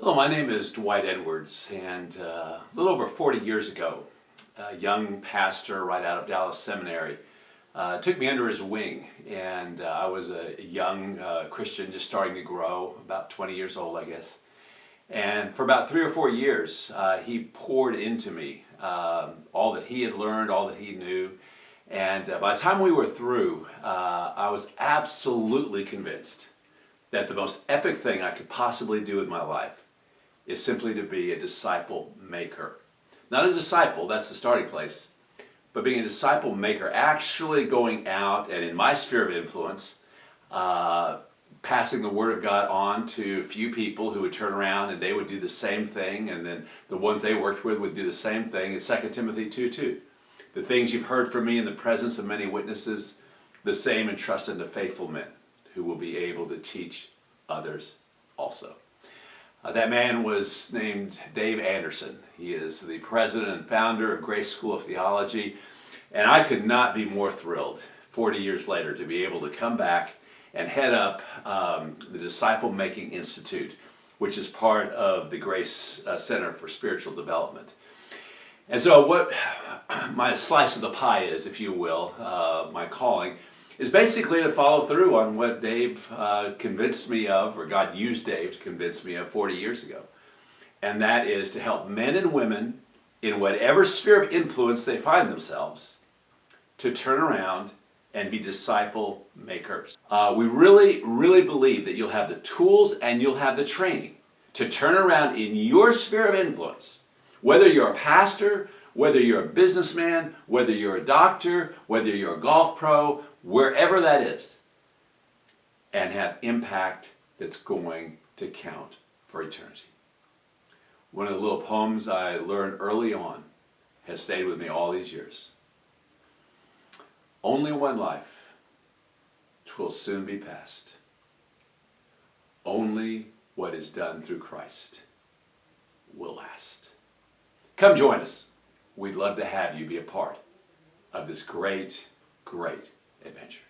Hello, my name is Dwight Edwards, and a little over 40 years ago, a young pastor right out of Dallas Seminary took me under his wing, and I was a young Christian just starting to grow, about 20 years old, I guess. And for about 3 or 4 years, he poured into me all that he had learned, all that he knew. And by the time we were through, I was absolutely convinced that the most epic thing I could possibly do with my life is simply to be a disciple maker. Not a disciple, that's the starting place, but being a disciple maker, actually going out and in my sphere of influence, passing the Word of God on to a few people who would turn around and they would do the same thing, and then the ones they worked with would do the same thing. In 2 Timothy 2:2, the things you've heard from me in the presence of many witnesses, the same entrust unto faithful men who will be able to teach others also. That man was named Dave Anderson. He is the president and founder of Grace School of Theology, and I could not be more thrilled 40 years later to be able to come back and head up the Disciple Making Institute, which is part of the Grace Center for Spiritual Development. And so what my slice of the pie is, if you will, my calling, is basically to follow through on what Dave convinced me of, or God used Dave to convince me of 40 years ago. And that is to help men and women in whatever sphere of influence they find themselves to turn around and be disciple makers. We really believe that you'll have the tools and you'll have the training to turn around in your sphere of influence, whether you're a pastor, whether you're a businessman, whether you're a doctor, whether you're a golf pro, wherever that is, and have impact that's going to count for eternity. One of the little poems I learned early on has stayed with me all these years. Only one life, 'twill soon be past. Only what is done through Christ will last. Come join us. We'd love to have you be a part of this great adventure.